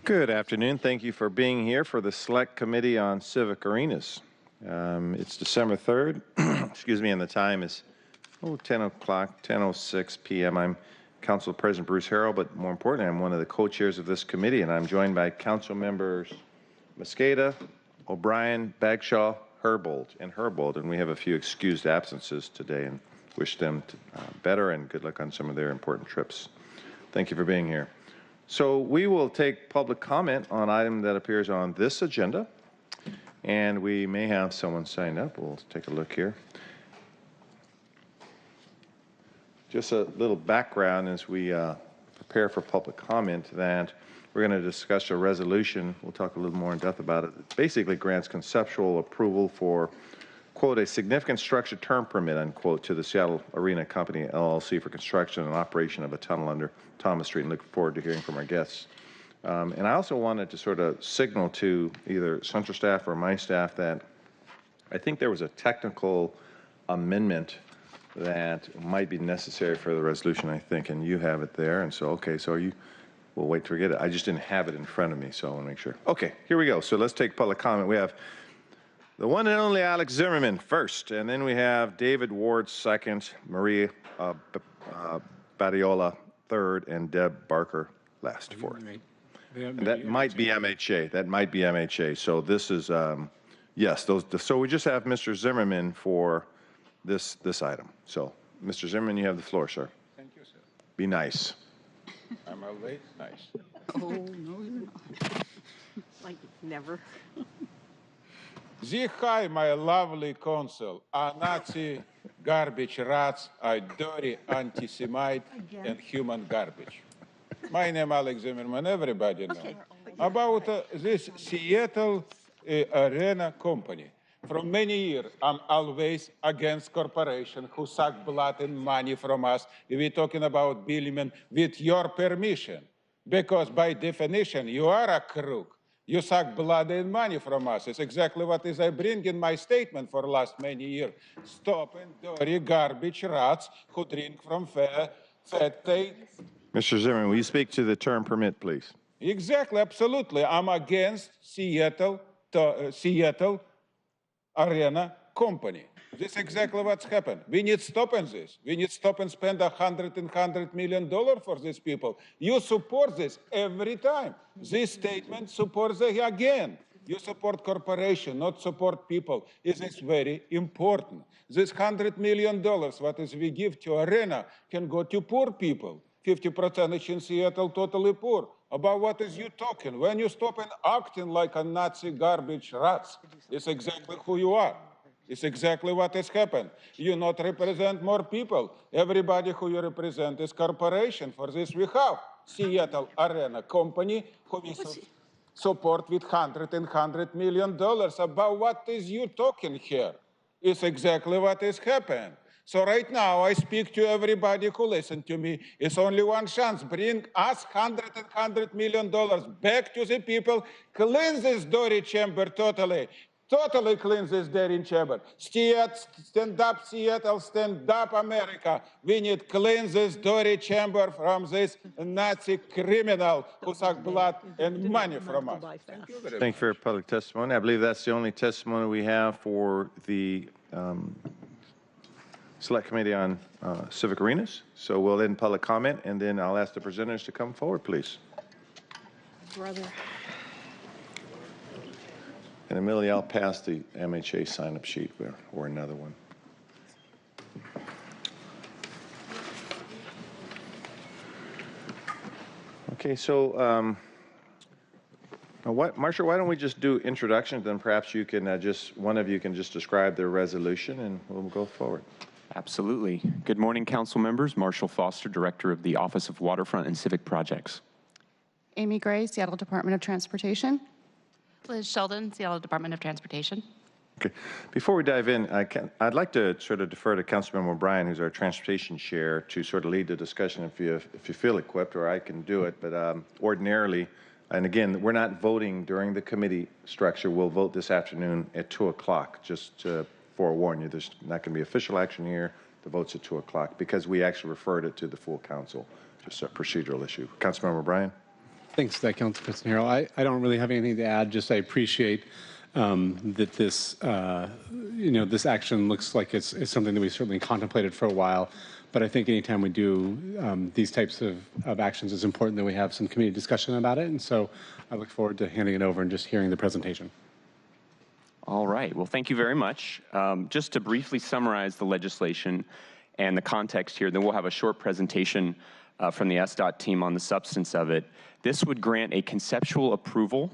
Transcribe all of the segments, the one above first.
Good afternoon. Thank you for being here for the Select Committee on Civic Arenas. It's December 3rd, excuse me, and the time is 10 o'clock, 10:06 p.m. I'm Council President Bruce Harrell, but more importantly, I'm one of the co-chairs of this committee, and I'm joined by Council members Mosqueda, O'Brien, Bagshaw, Herbold, and we have a few excused absences today and wish them better and good luck on some of their important trips. Thank you for being here. So we will take public comment on an item that appears on this agenda, and we may have someone signed up. We'll take a look here. Just a little background as we prepare for public comment that we're going to discuss a resolution. We'll talk a little more in depth about it. It basically grants conceptual approval for, quote, a significant structure term permit, unquote, to the Seattle Arena Company, LLC, for construction and operation of a tunnel under Thomas Street, and look forward to hearing from our guests. And I also wanted to sort of signal to either Central staff or my staff that I think there was a technical amendment that might be necessary for the resolution, I think, and you have it there. And so, okay, so we'll wait to get it. I just didn't have it in front of me, so I want to make sure. Okay, here we go. So let's take public comment. We have the one and only Alex Zimmerman first, and then we have David Ward second, Maria Badiola third, and Deb Barker last fourth. And that might be MHA. That might be MHA. So this is, yes, so we just have Mr. Zimmerman for this item. So, Mr. Zimmerman, you have the floor, sir. Thank you, sir. Be nice. I'm always nice. Oh, no, you're not. Like, never. Hi, my lovely consul, a Nazi garbage rats, a dirty anti-Semite and human garbage. My name is Alex Zimmerman, everybody knows. Okay. About this Seattle Arena Company. For many years, I'm always against corporations who suck blood and money from us. We're talking about billionaires with your permission. Because by definition, you are a crook. You suck blood and money from us. It's exactly what I bring in my statement for the last many years. Stopping dirty garbage rats who drink from fat tape. Mr. Zimmerman, will you speak to the term permit, please? Exactly, absolutely. I'm against Seattle Arena Company. This is exactly what's happened. We need to stop this. We need to stop and spend $100 million for these people. You support this every time. This statement supports it again. You support corporation, not support people. It is very important. This $100 million, what is we give to Arena, can go to poor people. 50% in Seattle totally poor. About what is you talking? When you stop and acting like a Nazi garbage rats, it's exactly who you are. It's exactly what has happened. You not represent more people. Everybody who you represent is corporation. For this we have Seattle Arena Company who we support with $100 million. About what is you talking here? It's exactly what has happened. So right now, I speak to everybody who listens to me. It's only one chance. Bring us $100 million back to the people. Clean this dirty chamber totally. Totally clean this dirty chamber. Stand up, Seattle. Stand up, America. We need to clean this dirty chamber from this Nazi criminal who suck blood and money from us. Thank you very much. Thank you for your public testimony. I believe that's the only testimony we have for the Select Committee on Civic Arenas. So we'll end public comment, and then I'll ask the presenters to come forward, please. Brother. And Amelia, I'll pass the MHA sign-up sheet or another one. Okay, so Marcia, why don't we just do introductions, then perhaps you can one of you can just describe the resolution, and we'll go forward. Absolutely. Good morning, council members. Marshall Foster, Director of the Office of Waterfront and Civic Projects. Amy Gray, Seattle Department of Transportation. Liz Sheldon, Seattle Department of Transportation. Okay. Before we dive in, I'd like to sort of defer to Councilmember O'Brien, who's our transportation chair, to sort of lead the discussion if you feel equipped, or I can do it. But ordinarily, and again, we're not voting during the committee structure. We'll vote this afternoon at 2 o'clock, just to forewarn you. There's not going to be official action here. The vote's at 2 o'clock because we actually referred it to the full council. Just a procedural issue. Councilmember O'Brien. Thanks for that, Councilperson Harrell. I don't really have anything to add. Just I appreciate that this, this action looks like it's something that we certainly contemplated for a while. But I think anytime we do these types of actions, it's important that we have some community discussion about it. And so I look forward to handing it over and just hearing the presentation. All right. Well, thank you very much. Just to briefly summarize the legislation and the context here, then we'll have a short presentation from the SDOT team on the substance of it. This would grant a conceptual approval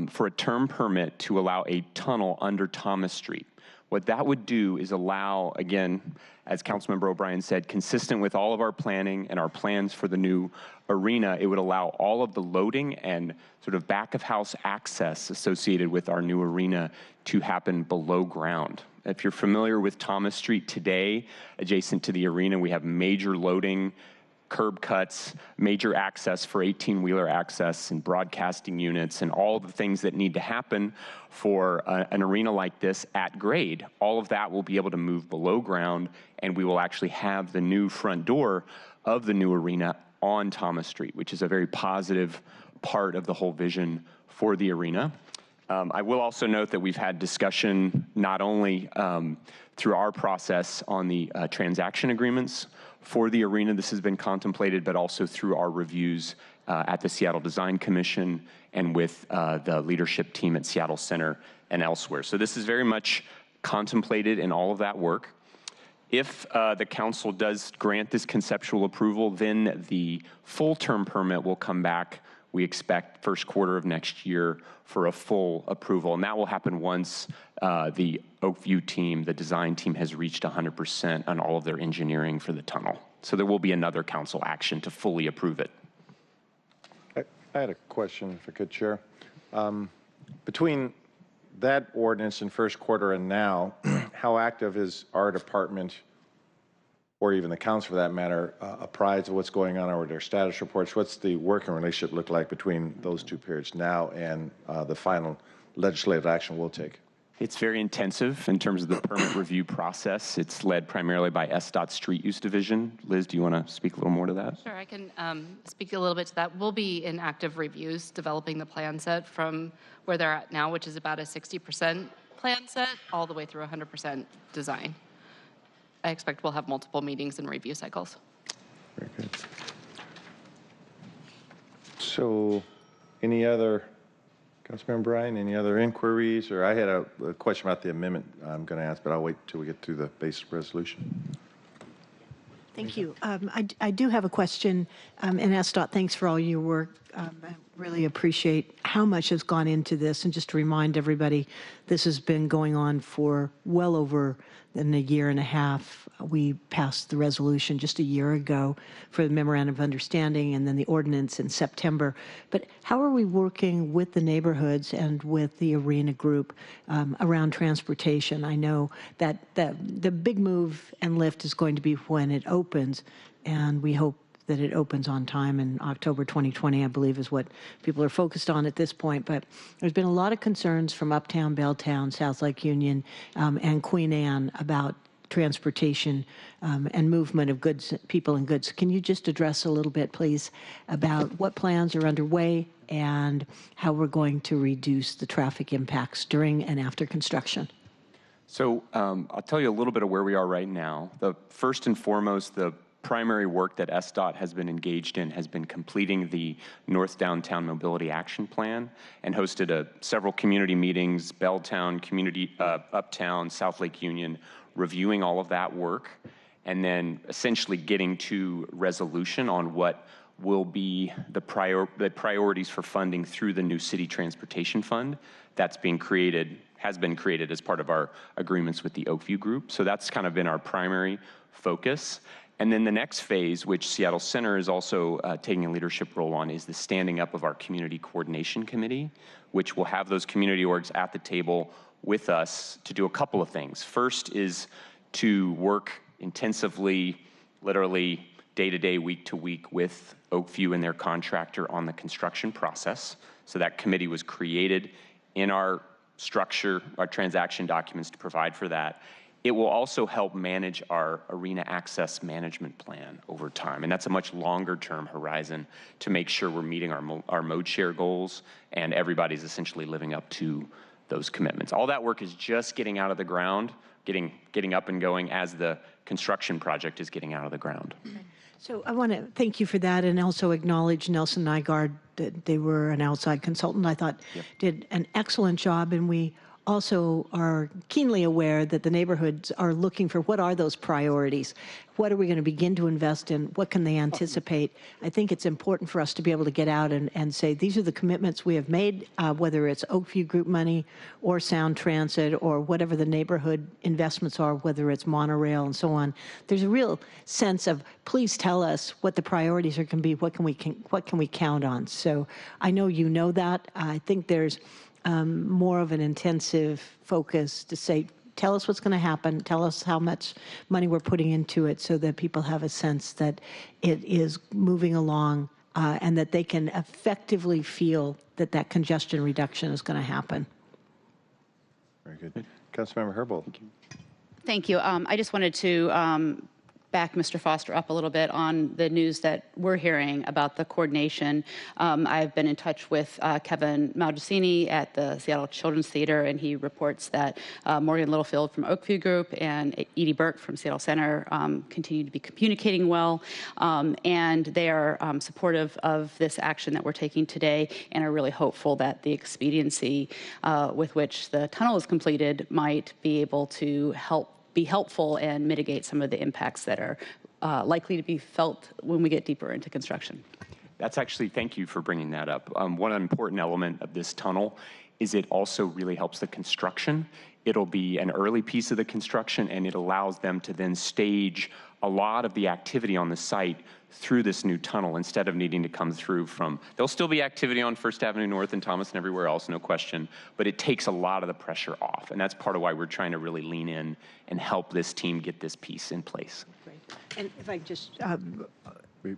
for a term permit to allow a tunnel under Thomas Street. What that would do is allow, again, as Councilmember O'Brien said, consistent with all of our planning and our plans for the new arena, it would allow all of the loading and sort of back of house access associated with our new arena to happen below ground. If you're familiar with Thomas Street today, adjacent to the arena, we have major loading, curb cuts, major access for 18-wheeler access and broadcasting units and all the things that need to happen for an arena like this at grade. All of that will be able to move below ground, and we will actually have the new front door of the new arena on Thomas Street, which is a very positive part of the whole vision for the arena. I will also note that we've had discussion not only through our process on the transaction agreements for the arena, this has been contemplated, but also through our reviews at the Seattle Design Commission and with the leadership team at Seattle Center and elsewhere. So this is very much contemplated in all of that work. If the council does grant this conceptual approval, then the full term permit will come back, we expect, first quarter of next year for a full approval. And that will happen once the Oakview team, the design team, has reached 100% on all of their engineering for the tunnel. So there will be another council action to fully approve it. I had a question, if I could, Chair. Between that ordinance in first quarter and now, how active is our department, or even the council for that matter, apprised of what's going on, or their status reports? What's the working relationship look like between those two periods now and the final legislative action we'll take? It's very intensive in terms of the permit review process. It's led primarily by SDOT Street Use Division. Liz, do you want to speak a little more to that? Sure, I can speak a little bit to that. We'll be in active reviews, developing the plan set from where they're at now, which is about a 60% plan set, all the way through 100% design. I expect we'll have multiple meetings and review cycles. Very good. So, any other, Councilmember Bryan, any other inquiries? Or I had a question about the amendment I'm going to ask, but I'll wait till we get through the basic resolution. Thank you. I do have a question, and SDOT, thanks for all your work. I really appreciate how much has gone into this. And just to remind everybody, this has been going on for well over a year and a half. We passed the resolution just a year ago for the Memorandum of Understanding and then the ordinance in September. But how are we working with the neighborhoods and with the arena group around transportation? I know that the big move and lift is going to be when it opens, and we hope that it opens on time in October 2020, I believe, is what people are focused on at this point. But there's been a lot of concerns from Uptown, Belltown, South Lake Union, and Queen Anne about transportation and movement of goods, people and goods. Can you just address a little bit, please, about what plans are underway and how we're going to reduce the traffic impacts during and after construction? So I'll tell you a little bit of where we are right now. First and foremost, the primary work that SDOT has been engaged in has been completing the North Downtown Mobility Action Plan and hosted several community meetings, Belltown, Uptown, South Lake Union, reviewing all of that work, and then essentially getting to resolution on what will be the priorities for funding through the new City Transportation Fund that's being created, has been created as part of our agreements with the Oakview Group. So that's kind of been our primary focus. And then the next phase, which Seattle Center is also taking a leadership role on, is the standing up of our Community Coordination Committee, which will have those community orgs at the table with us to do a couple of things. First is to work intensively, literally day-to-day, week-to-week with Oakview and their contractor on the construction process. So that committee was created in our structure, our transaction documents to provide for that. It will also help manage our arena access management plan over time, and that's a much longer-term horizon to make sure we're meeting our mode share goals and everybody's essentially living up to those commitments. All that work is just getting out of the ground, getting up and going as the construction project is getting out of the ground. So I want to thank you for that and also acknowledge Nelson Nygaard, that they were an outside consultant, I thought did an excellent job. And we also are keenly aware that the neighborhoods are looking for what are those priorities? What are we going to begin to invest in? What can they anticipate? I think it's important for us to be able to get out and say, these are the commitments we have made, whether it's Oakview Group money or Sound Transit or whatever the neighborhood investments are, whether it's monorail and so on. There's a real sense of, please tell us what the priorities are going to be, what can we count on? So I know you know that. I think there's more of an intensive focus to say, tell us what's going to happen, tell us how much money we're putting into it so that people have a sense that it is moving along and that they can effectively feel that that congestion reduction is going to happen. Very good. Councilmember Herbold. Thank you. I just wanted to back Mr. Foster up a little bit on the news that we're hearing about the coordination. I've been in touch with Kevin Maldacini at the Seattle Children's Theater, and he reports that Morgan Littlefield from Oakview Group and Edie Burke from Seattle Center continue to be communicating well, and they are supportive of this action that we're taking today and are really hopeful that the expediency with which the tunnel is completed might be able to be helpful and mitigate some of the impacts that are likely to be felt when we get deeper into construction. That's actually, thank you for bringing that up. One important element of this tunnel is it also really helps the construction. It'll be an early piece of the construction, and it allows them to then stage a lot of the activity on the site through this new tunnel instead of needing to come through from, there'll still be activity on First Avenue North and Thomas and everywhere else, no question, but it takes a lot of the pressure off. And that's part of why we're trying to really lean in and help this team get this piece in place. And if I just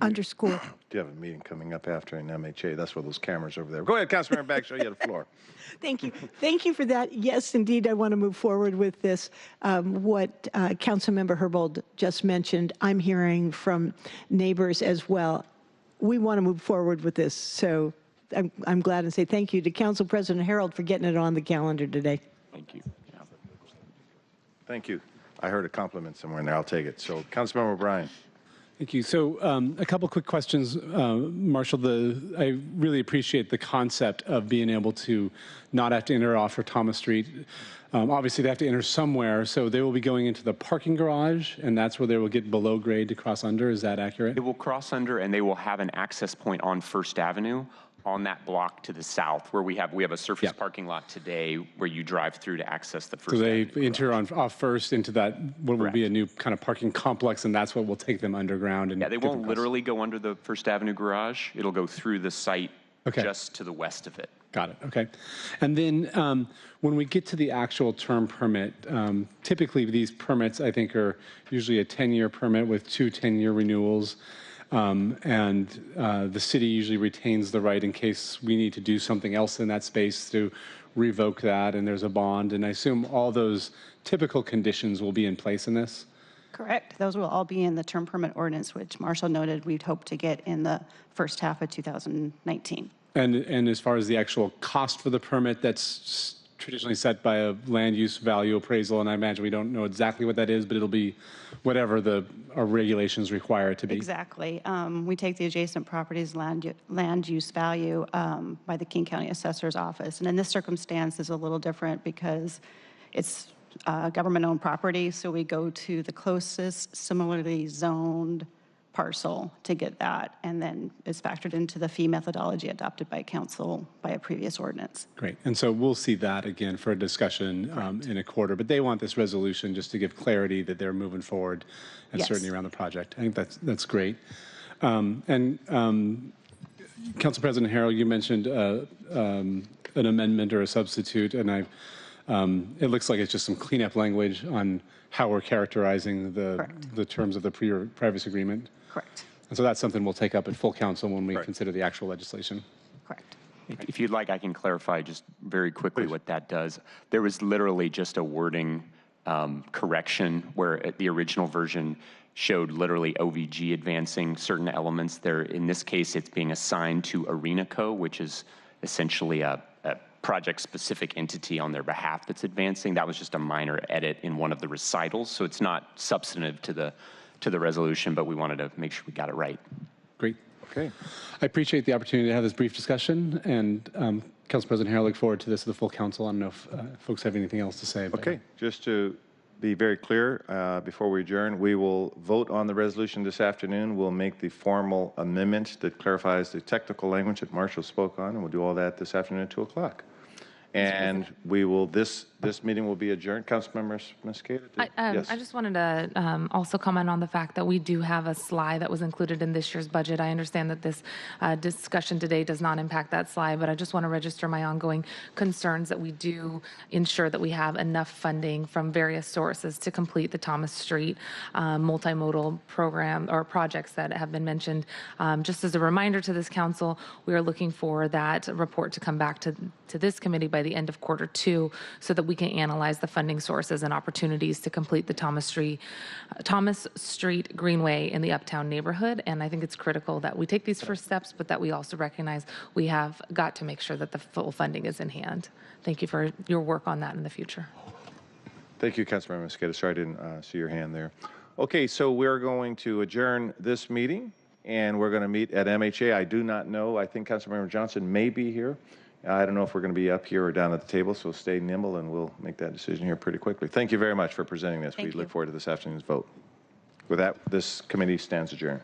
underscore. Do you have a meeting coming up after an MHA? That's where those cameras over there. Go ahead, Councilmember Bagshaw, you have the floor. Thank you. Thank you for that. Yes, indeed, I want to move forward with this. What Councilmember Herbold just mentioned, I'm hearing from neighbors as well. We want to move forward with this. So I'm glad and say thank you to Council President Harold for getting it on the calendar today. Thank you. Yeah. Thank you. I heard a compliment somewhere in there. I'll take it. So, Councilmember O'Brien. Thank you. So a couple quick questions, Marshall. I really appreciate the concept of being able to not have to enter off for Thomas Street. Obviously, they have to enter somewhere, so they will be going into the parking garage, and that's where they will get below grade to cross under. Is that accurate? It will cross under, and they will have an access point on First Avenue on that block to the south, where we have a surface parking lot today where you drive through to access the First Avenue. So they enter off first into that, what will be a new kind of parking complex, and that's what will take them underground. And yeah, they won't literally go under the First Avenue garage. It'll go through the site just to the west of it. Got it. Okay. And then when we get to the actual term permit, typically these permits, I think, are usually a 10-year permit with 2 10-year renewals. And the city usually retains the right in case we need to do something else in that space to revoke that, and there's a bond. And I assume all those typical conditions will be in place in this? Correct. Those will all be in the term permit ordinance, which Marshall noted we'd hope to get in the first half of 2019. And as far as the actual cost for the permit, that's traditionally set by a land use value appraisal, and I imagine we don't know exactly what that is, but it'll be whatever our regulations require it to be. Exactly. We take the adjacent properties land use value by the King County Assessor's Office, and in this circumstance is a little different because it's government-owned property, so we go to the closest similarly zoned parcel to get that, and then it's factored into the fee methodology adopted by council by a previous ordinance. Great. And so we'll see that again for a discussion in a quarter, but they want this resolution just to give clarity that they're moving forward and certainty around the project. I think that's great. And Council President Harrell, you mentioned an amendment or a substitute, and it looks like it's just some cleanup language on how we're characterizing the terms of the privacy agreement. Correct. And so that's something we'll take up at full council when we consider the actual legislation. Correct. If you'd like, I can clarify just very quickly what that does. There was literally just a wording correction where the original version showed literally OVG advancing certain elements. There, in this case, it's being assigned to ArenaCo, which is essentially a project-specific entity on their behalf that's advancing. That was just a minor edit in one of the recitals, so it's not substantive to the resolution, but we wanted to make sure we got it right. Great. Okay. I appreciate the opportunity to have this brief discussion, and Council President Harrell, I look forward to this with the full council. I don't know if folks have anything else to say. But Okay, just to be very clear, before we adjourn, we will vote on the resolution this afternoon. We'll make the formal amendment that clarifies the technical language that Marshall spoke on, and we'll do all that this afternoon at 2 o'clock. And we will, this meeting will be adjourned. Councilmember Mosqueda? Yes. I just wanted to also comment on the fact that we do have a slide that was included in this year's budget. I understand that this discussion today does not impact that slide, but I just want to register my ongoing concerns that we do ensure that we have enough funding from various sources to complete the Thomas Street multimodal program or projects that have been mentioned. Just as a reminder to this council, we are looking for that report to come back to this committee by the end of Q2 so that we can analyze the funding sources and opportunities to complete the Thomas Street Greenway in the Uptown neighborhood. And I think it's critical that we take these first steps, but that we also recognize we have got to make sure that the full funding is in hand. Thank you for your work on that in the future. Thank you, Councilmember Mosqueda. Sorry I didn't see your hand there. Okay, so we're going to adjourn this meeting, and we're going to meet at MHA. I do not know. I think Councilmember Johnson may be here. I don't know if we're going to be up here or down at the table, so stay nimble, and we'll make that decision here pretty quickly. Thank you very much for presenting this. We look forward to this afternoon's vote. With that, this committee stands adjourned.